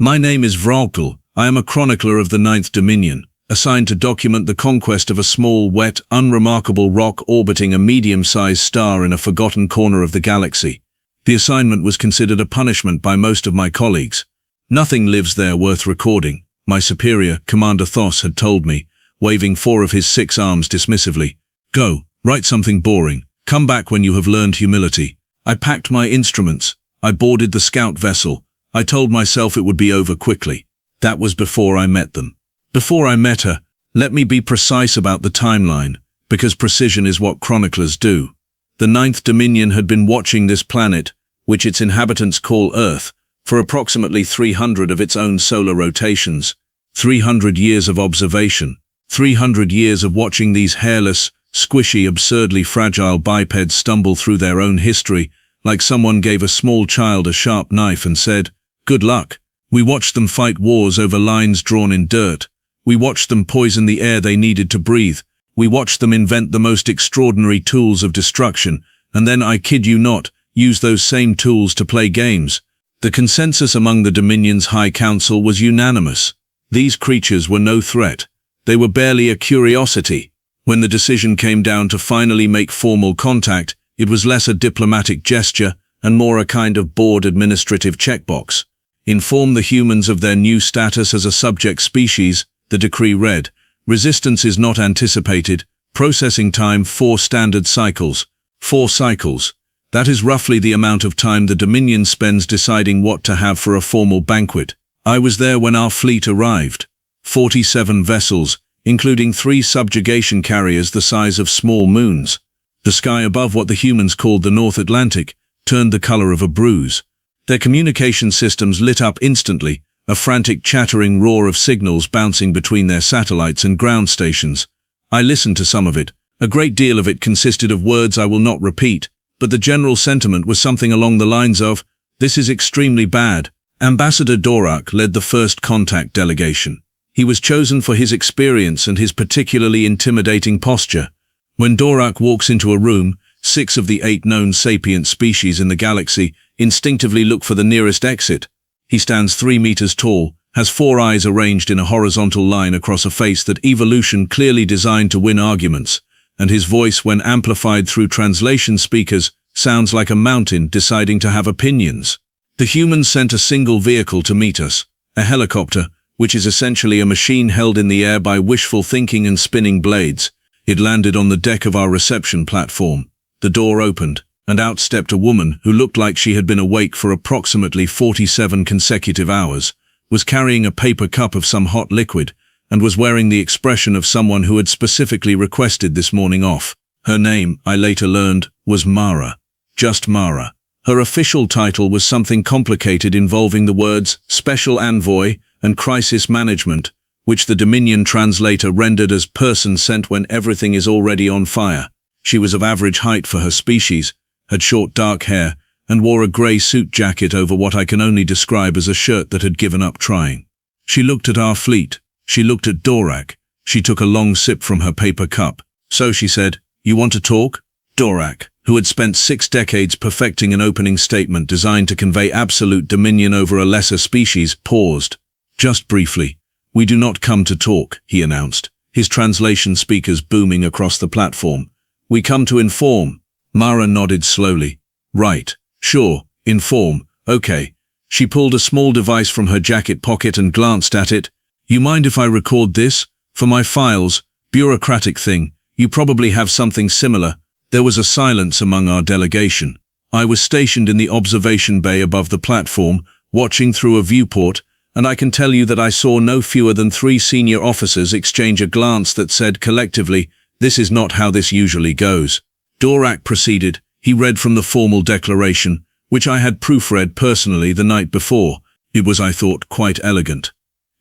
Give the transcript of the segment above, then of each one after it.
My name is Vrael. I am a chronicler of the Ninth Dominion, assigned to document the conquest of a small, wet, unremarkable rock orbiting a medium-sized star in a forgotten corner of the galaxy. The assignment was considered a punishment by most of my colleagues. Nothing lives there worth recording, my superior, Commander Thos, had told me, waving 4 of his 6 arms dismissively. Go, write something boring. Come back when you have learned humility. I packed my instruments. I boarded the scout vessel. I told myself it would be over quickly. That was before I met them. Before I met her, let me be precise about the timeline, because precision is what chroniclers do. The Ninth Dominion had been watching this planet, which its inhabitants call Earth, for approximately 300 of its own solar rotations. 300 years of observation. 300 years of watching these hairless, squishy, absurdly fragile bipeds stumble through their own history, like someone gave a small child a sharp knife and said, "Good luck." We watched them fight wars over lines drawn in dirt. We watched them poison the air they needed to breathe. We watched them invent the most extraordinary tools of destruction, and then, I kid you not, use those same tools to play games. The consensus among the Dominion's High Council was unanimous. These creatures were no threat. They were barely a curiosity. When the decision came down to finally make formal contact, it was less a diplomatic gesture and more a kind of bored administrative checkbox. Inform the humans of their new status as a subject species, the decree read. Resistance is not anticipated. Processing time 4 standard cycles. 4 cycles. That is roughly the amount of time the Dominion spends deciding what to have for a formal banquet. I was there when our fleet arrived. 47 vessels, including 3 subjugation carriers the size of small moons. The sky above what the humans called the North Atlantic turned the color of a bruise. Their communication systems lit up instantly, a frantic chattering roar of signals bouncing between their satellites and ground stations. I listened to some of it. A great deal of it consisted of words I will not repeat, but the general sentiment was something along the lines of, "This is extremely bad." Ambassador Dorak led the first contact delegation. He was chosen for his experience and his particularly intimidating posture. When Dorak walks into a room, 6 of the 8 known sapient species in the galaxy instinctively look for the nearest exit. He stands 3 meters tall, has 4 eyes arranged in a horizontal line across a face that evolution clearly designed to win arguments, and his voice, when amplified through translation speakers, sounds like a mountain deciding to have opinions. The humans sent a single vehicle to meet us, a helicopter, which is essentially a machine held in the air by wishful thinking and spinning blades. It landed on the deck of our reception platform. The door opened, and out stepped a woman who looked like she had been awake for approximately 47 consecutive hours, was carrying a paper cup of some hot liquid, and was wearing the expression of someone who had specifically requested this morning off. Her name, I later learned, was Mara. Just Mara. Her official title was something complicated involving the words Special Envoy and Crisis Management, which the Dominion translator rendered as person sent when everything is already on fire. She was of average height for her species, had short dark hair, and wore a grey suit jacket over what I can only describe as a shirt that had given up trying. She looked at our fleet. She looked at Dorak. She took a long sip from her paper cup. So she said, "You want to talk?" Dorak, who had spent 6 decades perfecting an opening statement designed to convey absolute dominion over a lesser species, paused. "Just briefly. We do not come to talk," he announced, his translation speakers booming across the platform. "We come to inform." Mara nodded slowly. "Right. Sure. Inform. Okay." She pulled a small device from her jacket pocket and glanced at it. "You mind if I record this? For my files. Bureaucratic thing. You probably have something similar." There was a silence among our delegation. I was stationed in the observation bay above the platform, watching through a viewport, and I can tell you that I saw no fewer than 3 senior officers exchange a glance that said collectively, "This is not how this usually goes." Dorak proceeded. He read from the formal declaration, which I had proofread personally the night before. It was, I thought, quite elegant.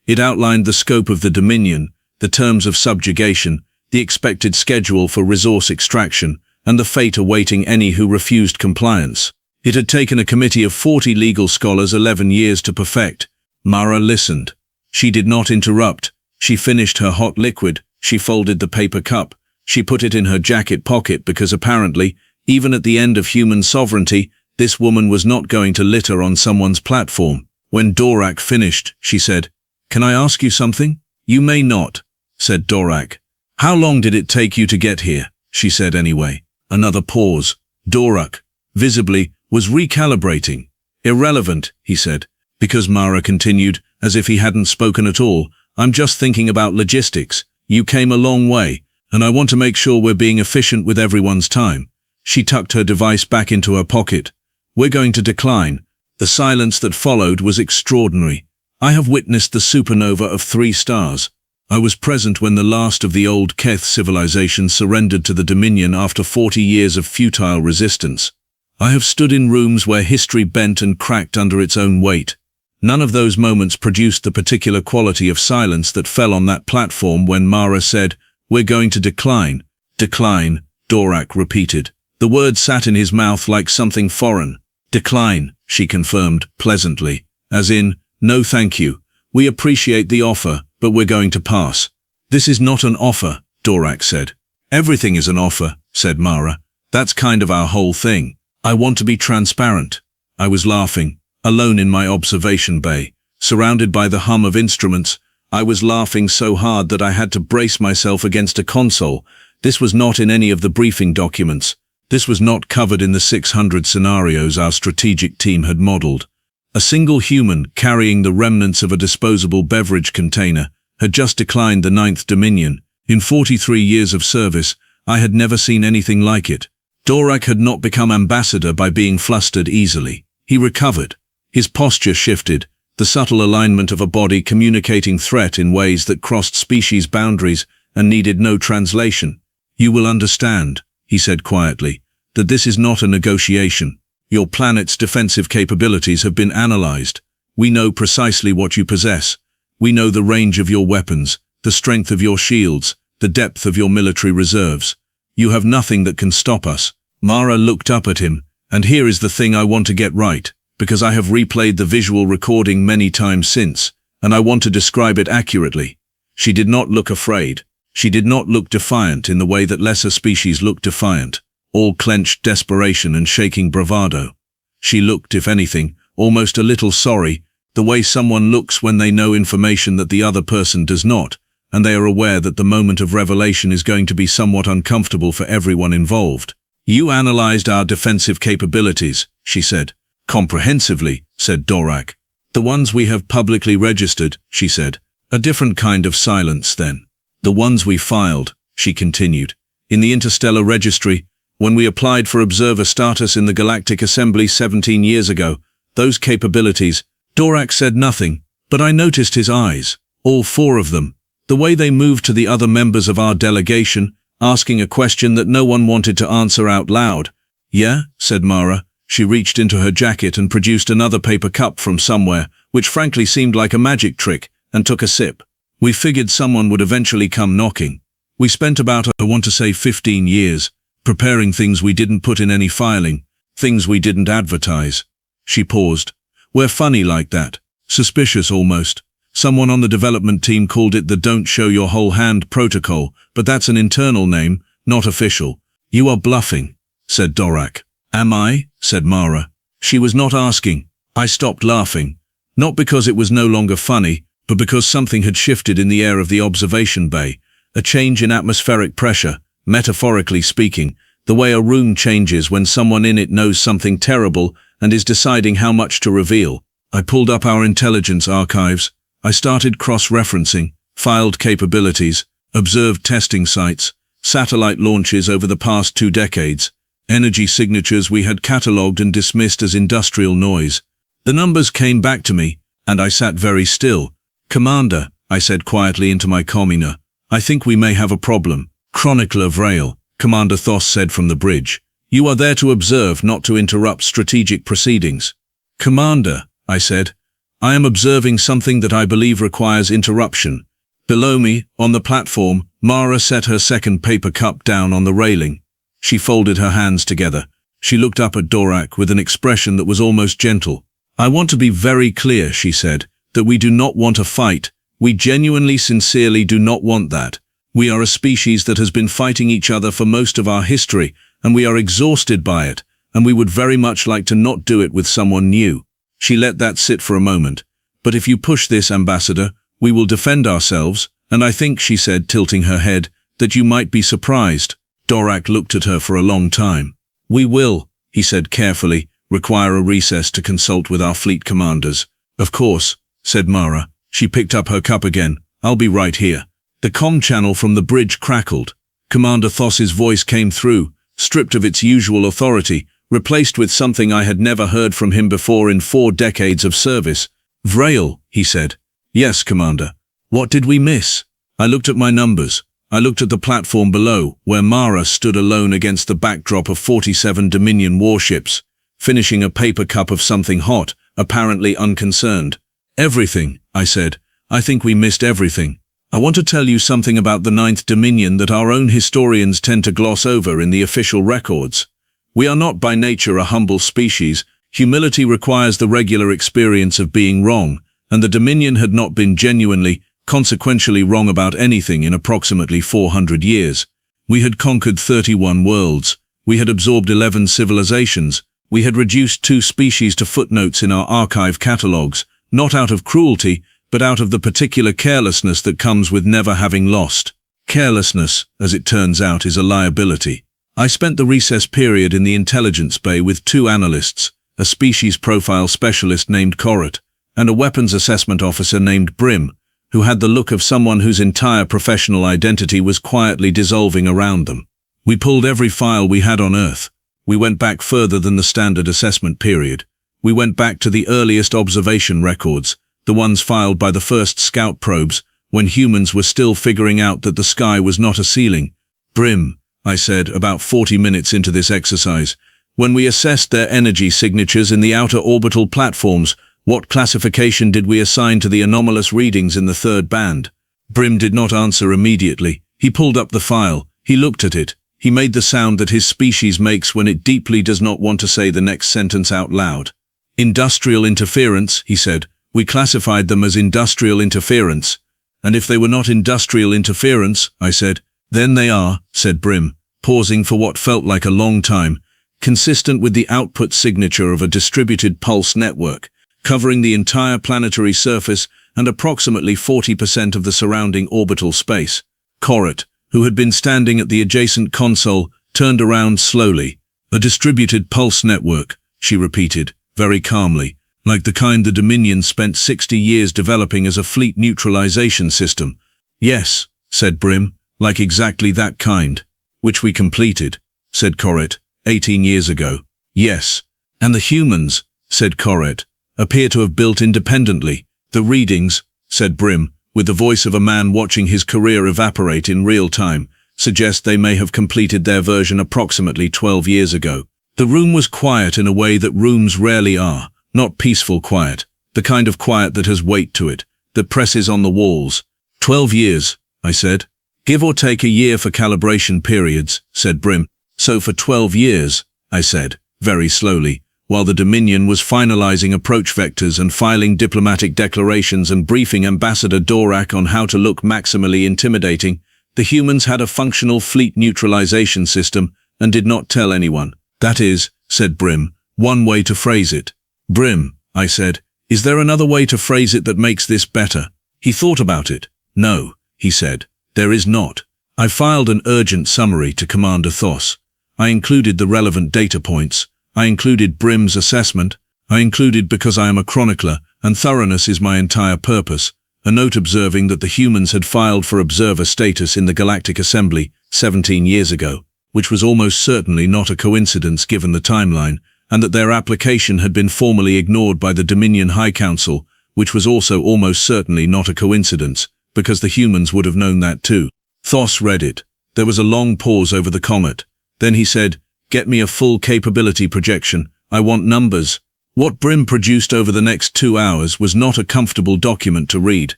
It outlined the scope of the Dominion, the terms of subjugation, the expected schedule for resource extraction, and the fate awaiting any who refused compliance. It had taken a committee of 40 legal scholars 11 years to perfect. Mara listened. She did not interrupt. She finished her hot liquid. She folded the paper cup. She put it in her jacket pocket because apparently, even at the end of human sovereignty, this woman was not going to litter on someone's platform. When Dorak finished, she said, "Can I ask you something?" "You may not," said Dorak. "How long did it take you to get here?" she said anyway. Another pause. Dorak, visibly, was recalibrating. "Irrelevant," he said. Because Mara continued, as if he hadn't spoken at all, "I'm just thinking about logistics. You came a long way, and I want to make sure we're being efficient with everyone's time." She tucked her device back into her pocket. "We're going to decline." The silence that followed was extraordinary. I have witnessed the supernova of 3 stars. I was present when the last of the old Keth civilization surrendered to the Dominion after 40 years of futile resistance. I have stood in rooms where history bent and cracked under its own weight. None of those moments produced the particular quality of silence that fell on that platform when Mara said, "We're going to decline." "Decline," Dorak repeated. The word sat in his mouth like something foreign. "Decline," she confirmed, pleasantly, as in, "No thank you. We appreciate the offer, but we're going to pass." "This is not an offer," Dorak said. "Everything is an offer," said Mara. "That's kind of our whole thing. I want to be transparent." I was laughing, alone in my observation bay, surrounded by the hum of instruments. I was laughing so hard that I had to brace myself against a console. This was not in any of the briefing documents. This was not covered in the 600 scenarios our strategic team had modeled. A single human, carrying the remnants of a disposable beverage container, had just declined the 9th Dominion. In 43 years of service, I had never seen anything like it. Dorak had not become ambassador by being flustered easily. He recovered. His posture shifted, the subtle alignment of a body communicating threat in ways that crossed species boundaries and needed no translation. "You will understand," he said quietly, "that this is not a negotiation. Your planet's defensive capabilities have been analyzed. We know precisely what you possess. We know the range of your weapons, the strength of your shields, the depth of your military reserves. You have nothing that can stop us." Mara looked up at him, "And here is the thing I want to get right, because I have replayed the visual recording many times since, and I want to describe it accurately." She did not look afraid. She did not look defiant in the way that lesser species look defiant, all clenched desperation and shaking bravado. She looked, if anything, almost a little sorry, the way someone looks when they know information that the other person does not, and they are aware that the moment of revelation is going to be somewhat uncomfortable for everyone involved. "You analyzed our defensive capabilities," she said. "Comprehensively," said Dorak. "The ones we have publicly registered," she said. "A different kind of silence, then." "The ones we filed," she continued, "in the Interstellar Registry, when we applied for observer status in the Galactic Assembly 17 years ago, those capabilities." Dorak said nothing, but I noticed his eyes, all 4 of them, the way they moved to the other members of our delegation, asking a question that no one wanted to answer out loud. "Yeah," said Mara. She reached into her jacket and produced another paper cup from somewhere, which frankly seemed like a magic trick, and took a sip. "We figured someone would eventually come knocking. We spent about, 15 years, preparing things we didn't put in any filing, things we didn't advertise." She paused. "We're funny like that. Suspicious almost. Someone on the development team called it the don't show your whole hand protocol, but that's an internal name, not official." "You are bluffing," said Dorak. "Am I?" said Mara. She was not asking. I stopped laughing. Not because it was no longer funny, but because something had shifted in the air of the observation bay. A change in atmospheric pressure, metaphorically speaking, the way a room changes when someone in it knows something terrible and is deciding how much to reveal. I pulled up our intelligence archives. I started cross-referencing, filed capabilities, observed testing sites, satellite launches over the past 2 decades, energy signatures we had catalogued and dismissed as industrial noise. The numbers came back to me, and I sat very still. "Commander," I said quietly into my communa, "I think we may have a problem." "Chronicler Vrael," Commander Thos said from the bridge. "You are there to observe, not to interrupt strategic proceedings." "Commander," I said, "I am observing something that I believe requires interruption." Below me, on the platform, Mara set her second paper cup down on the railing. She folded her hands together. She looked up at Dorak with an expression that was almost gentle. "I want to be very clear," she said, "that we do not want a fight. We genuinely, sincerely do not want that. We are a species that has been fighting each other for most of our history, and we are exhausted by it, and we would very much like to not do it with someone new." She let that sit for a moment. "But if you push this, Ambassador, we will defend ourselves, and I think," she said, tilting her head, "that you might be surprised." Dorak looked at her for a long time. "We will," he said carefully, "require a recess to consult with our fleet commanders." "Of course," said Mara. She picked up her cup again. "I'll be right here." The comm channel from the bridge crackled. Commander Thos's voice came through, stripped of its usual authority, replaced with something I had never heard from him before in 4 decades of service. "Vrael," he said. "Yes, Commander." "What did we miss?" I looked at my numbers. I looked at the platform below, where Mara stood alone against the backdrop of 47 Dominion warships, finishing a paper cup of something hot, apparently unconcerned. "Everything," I said. "I think we missed everything. I want to tell you something about the 9th Dominion that our own historians tend to gloss over in the official records. We are not by nature a humble species. Humility requires the regular experience of being wrong, and the Dominion had not been genuinely, consequentially wrong about anything in approximately 400 years. We had conquered 31 worlds. We had absorbed 11 civilizations. We had reduced 2 species to footnotes in our archive catalogues, not out of cruelty, but out of the particular carelessness that comes with never having lost. Carelessness, as it turns out, is a liability. I spent the recess period in the intelligence bay with 2 analysts, a species profile specialist named Corrit, and a weapons assessment officer named Brim, who had the look of someone whose entire professional identity was quietly dissolving around them. We pulled every file we had on Earth. We went back further than the standard assessment period. We went back to the earliest observation records, the ones filed by the first scout probes, when humans were still figuring out that the sky was not a ceiling. "Brim," I said, about 40 minutes into this exercise, "when we assessed their energy signatures in the outer orbital platforms, what classification did we assign to the anomalous readings in the 3rd band?" Brim did not answer immediately. He pulled up the file. He looked at it. He made the sound that his species makes when it deeply does not want to say the next sentence out loud. "Industrial interference," he said. "We classified them as industrial interference." "And if they were not industrial interference," I said. "Then they are," said Brim, pausing for what felt like a long time, "consistent with the output signature of a distributed pulse network, covering the entire planetary surface and approximately 40% of the surrounding orbital space." Corrit, who had been standing at the adjacent console, turned around slowly. "A distributed pulse network," she repeated, very calmly, "like the kind the Dominion spent 60 years developing as a fleet neutralization system." "Yes," said Brim, "like exactly that kind." "Which we completed," said Corrit, 18 years ago. "Yes." "And the humans," said Corrit, "appear to have built independently." "The readings," said Brim, with the voice of a man watching his career evaporate in real time, "suggest they may have completed their version approximately 12 years ago." The room was quiet in a way that rooms rarely are, not peaceful quiet, the kind of quiet that has weight to it, that presses on the walls. 12 years, I said. "Give or take a year for calibration periods," said Brim. "So for 12 years, I said, very slowly, while the Dominion was finalizing approach vectors and filing diplomatic declarations and briefing Ambassador Dorak on how to look maximally intimidating, the humans had a functional fleet neutralization system and did not tell anyone. That is," said Brim, "one way to phrase it." "Brim," I said, "is there another way to phrase it that makes this better?" He thought about it. "No," he said, "there is not." I filed an urgent summary to Commander Thos. I included the relevant data points. I included Brim's assessment. I included, because I am a chronicler, and thoroughness is my entire purpose, a note observing that the humans had filed for observer status in the Galactic Assembly 17 years ago, which was almost certainly not a coincidence given the timeline, and that their application had been formally ignored by the Dominion High Council, which was also almost certainly not a coincidence, because the humans would have known that too. Thos read it. There was a long pause over the comet. Then he said, "Get me a full capability projection. I want numbers." What Brim produced over the next 2 hours was not a comfortable document to read.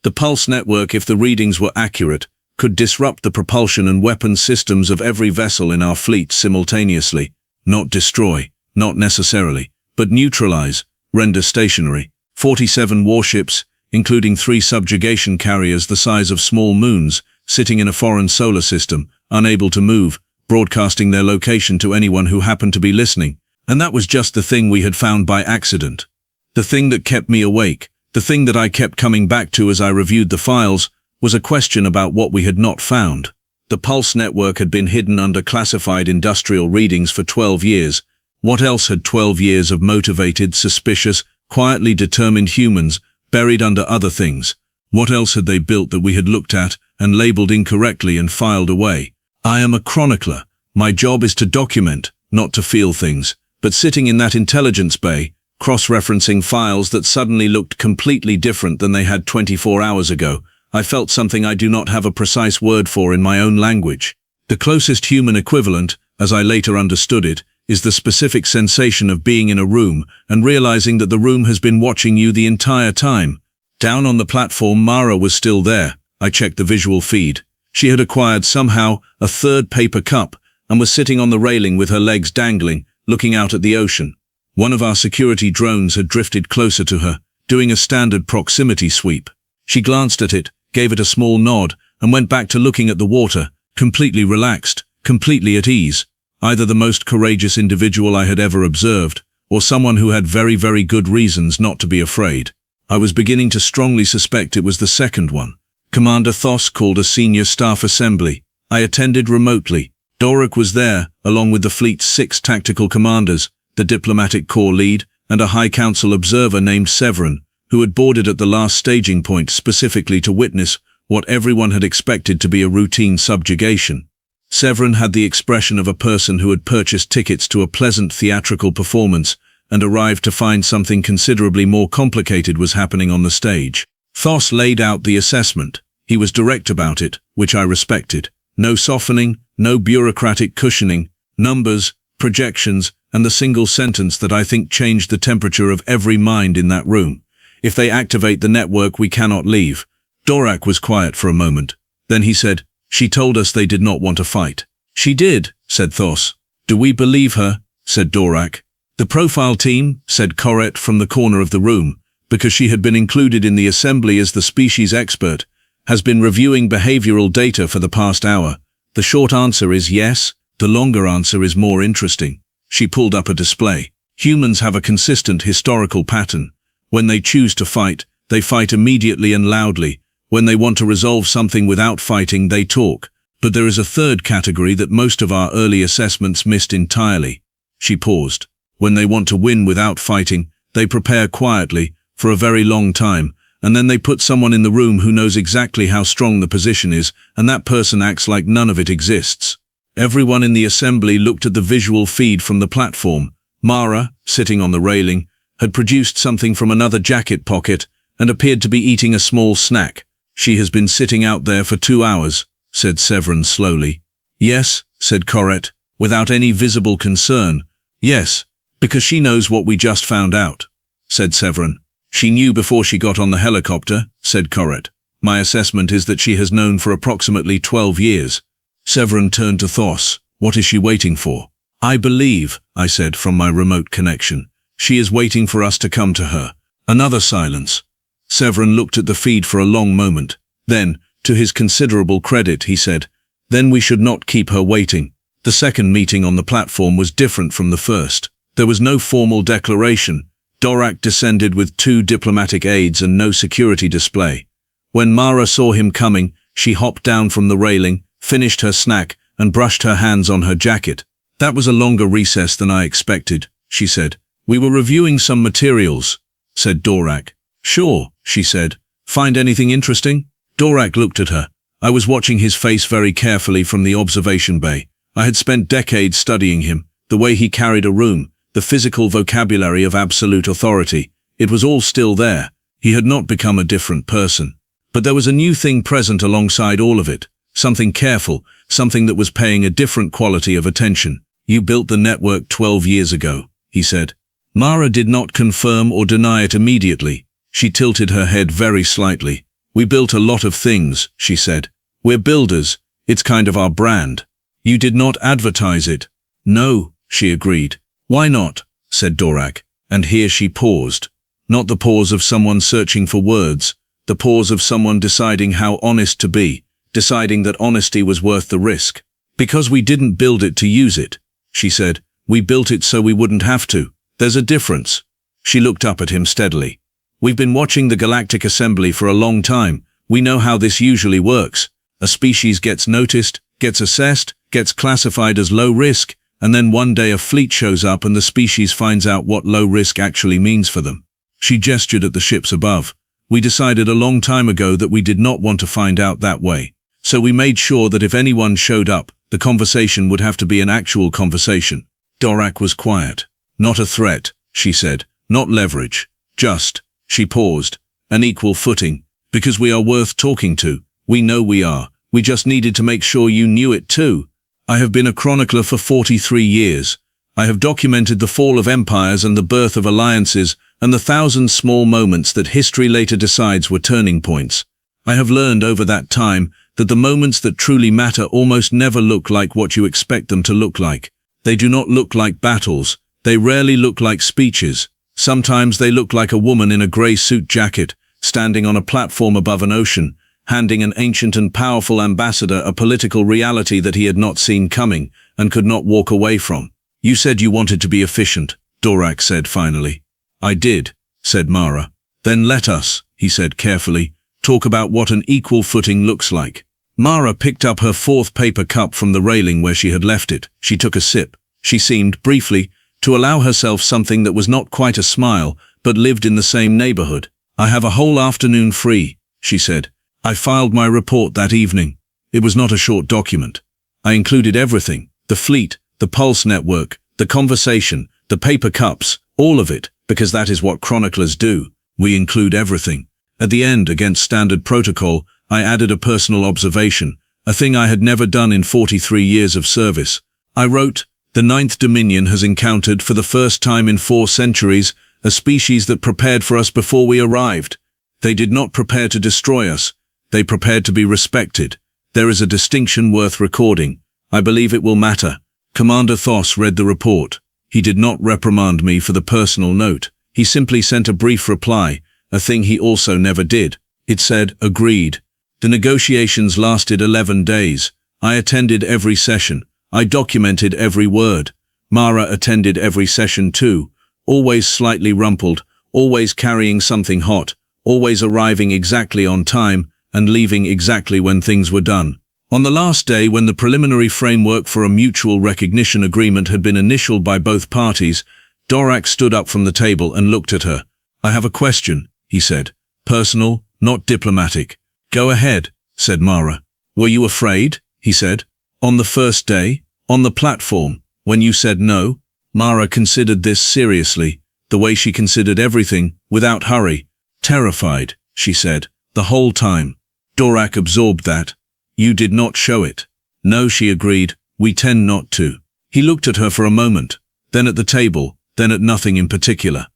The pulse network, if the readings were accurate, could disrupt the propulsion and weapons systems of every vessel in our fleet simultaneously. Not destroy, not necessarily, but neutralize, render stationary. 47 warships, including 3 subjugation carriers the size of small moons, sitting in a foreign solar system, unable to move, broadcasting their location to anyone who happened to be listening. And that was just the thing we had found by accident. The thing that kept me awake, the thing that I kept coming back to as I reviewed the files, was a question about what we had not found. The Pulse network had been hidden under classified industrial readings for 12 years. What else had 12 years of motivated, suspicious, quietly determined humans buried under other things? What else had they built that we had looked at and labeled incorrectly and filed away? I am a chronicler. My job is to document, not to feel things. But sitting in that intelligence bay, cross-referencing files that suddenly looked completely different than they had 24 hours ago, I felt something I do not have a precise word for in my own language. The closest human equivalent, as I later understood it, is the specific sensation of being in a room and realizing that the room has been watching you the entire time. Down on the platform, Mara was still there. I checked the visual feed. She had acquired somehow a third paper cup and was sitting on the railing with her legs dangling, looking out at the ocean. One of our security drones had drifted closer to her, doing a standard proximity sweep. She glanced at it, gave it a small nod, and went back to looking at the water, completely relaxed, completely at ease. Either the most courageous individual I had ever observed, or someone who had very, very good reasons not to be afraid. I was beginning to strongly suspect it was the second one. Commander Thos called a senior staff assembly. I attended remotely. Dorak was there, along with the fleet's 6 tactical commanders, the diplomatic corps lead, and a High Council observer named Severin, who had boarded at the last staging point specifically to witness what everyone had expected to be a routine subjugation. Severin had the expression of a person who had purchased tickets to a pleasant theatrical performance and arrived to find something considerably more complicated was happening on the stage. Thos laid out the assessment. He was direct about it, which I respected. No softening, no bureaucratic cushioning, numbers, projections, and the single sentence that I think changed the temperature of every mind in that room. If they activate the network, we cannot leave. Dorak was quiet for a moment. Then he said, "She told us they did not want to fight." "She did," said Thos. "Do we believe her?" said Dorak. "The profile team," said Corette from the corner of the room, because she had been included in the assembly as the species expert, has been reviewing behavioral data for the past hour. The short answer is yes, the longer answer is more interesting. She pulled up a display. Humans have a consistent historical pattern. When they choose to fight, they fight immediately and loudly. When they want to resolve something without fighting, they talk. But there is a third category that most of our early assessments missed entirely. She paused. When they want to win without fighting, they prepare quietly, for a very long time, and then they put someone in the room who knows exactly how strong the position is, and that person acts like none of it exists. Everyone in the assembly looked at the visual feed from the platform. Mara, sitting on the railing, had produced something from another jacket pocket and appeared to be eating a small snack. "She has been sitting out there for 2 hours, said Severin slowly. "Yes," said Corette, without any visible concern. "Yes, because she knows what we just found out," said Severin. "She knew before she got on the helicopter," said Corette. "My assessment is that she has known for approximately 12 years. Severin turned to Thos. "What is she waiting for?" "I believe," I said from my remote connection, "she is waiting for us to come to her." Another silence. Severin looked at the feed for a long moment. Then, to his considerable credit, he said, "Then we should not keep her waiting." The second meeting on the platform was different from the first. There was no formal declaration. Dorak descended with 2 diplomatic aides and no security display. When Mara saw him coming, she hopped down from the railing, finished her snack, and brushed her hands on her jacket. "That was a longer recess than I expected," she said. "We were reviewing some materials," said Dorak. "Sure," she said. "Find anything interesting?" Dorak looked at her. I was watching his face very carefully from the observation bay. I had spent decades studying him, the way he carried a room, the physical vocabulary of absolute authority. It was all still there. He had not become a different person. But there was a new thing present alongside all of it. Something careful, something that was paying a different quality of attention. "You built the network 12 years ago," he said. Mara did not confirm or deny it immediately. She tilted her head very slightly. "We built a lot of things," she said. "We're builders. It's kind of our brand." "You did not advertise it." "No," she agreed. "Why not?" said Dorak. And here she paused. Not the pause of someone searching for words, the pause of someone deciding how honest to be, deciding that honesty was worth the risk. "Because we didn't build it to use it," she said. "We built it so we wouldn't have to. There's a difference." She looked up at him steadily. We've been watching the Galactic Assembly for a long time. We know how this usually works. A species gets noticed, gets assessed, gets classified as low risk, and then one day a fleet shows up and the species finds out what low risk actually means for them. She gestured at the ships above. We decided a long time ago that we did not want to find out that way. So we made sure that if anyone showed up, the conversation would have to be an actual conversation. Dorak was quiet. Not a threat, she said. Not leverage. Just, she paused, an equal footing. Because we are worth talking to. We know we are. We just needed to make sure you knew it too. I have been a chronicler for 43 years. I have documented the fall of empires and the birth of alliances and the thousand small moments that history later decides were turning points. I have learned over that time that the moments that truly matter almost never look like what you expect them to look like. They do not look like battles. They rarely look like speeches. Sometimes they look like a woman in a grey suit jacket, standing on a platform above an ocean, handing an ancient and powerful ambassador a political reality that he had not seen coming and could not walk away from. You said you wanted to be efficient, Dorak said finally. I did, said Mara. Then let us, he said carefully, talk about what an equal footing looks like. Mara picked up her fourth paper cup from the railing where she had left it. She took a sip. She seemed, briefly, to allow herself something that was not quite a smile, but lived in the same neighborhood. I have a whole afternoon free, she said. I filed my report that evening. It was not a short document. I included everything, the fleet, the pulse network, the conversation, the paper cups, all of it, because that is what chroniclers do. We include everything. At the end, against standard protocol, I added a personal observation, a thing I had never done in 43 years of service. I wrote, the 9th Dominion has encountered, for the first time in 4 centuries, a species that prepared for us before we arrived. They did not prepare to destroy us. They prepared to be respected. There is a distinction worth recording. I believe it will matter. Commander Thos read the report. He did not reprimand me for the personal note. He simply sent a brief reply, a thing he also never did. It said, agreed. The negotiations lasted 11 days. I attended every session. I documented every word. Mara attended every session too, always slightly rumpled, always carrying something hot, always arriving exactly on time and leaving exactly when things were done. On the last day, when the preliminary framework for a mutual recognition agreement had been initialed by both parties, Dorak stood up from the table and looked at her. I have a question, he said. Personal, not diplomatic. Go ahead, said Mara. Were you afraid? He said. On the first day, on the platform, when you said no? Mara considered this seriously, the way she considered everything, without hurry. Terrified, she said, the whole time. Dorak absorbed that. You did not show it. No, she agreed, we tend not to. He looked at her for a moment, then at the table, then at nothing in particular.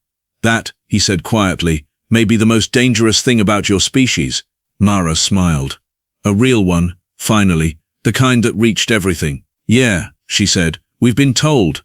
That, he said quietly, may be the most dangerous thing about your species. Mara smiled. A real one, finally, the kind that reached everything. Yeah, she said, we've been told,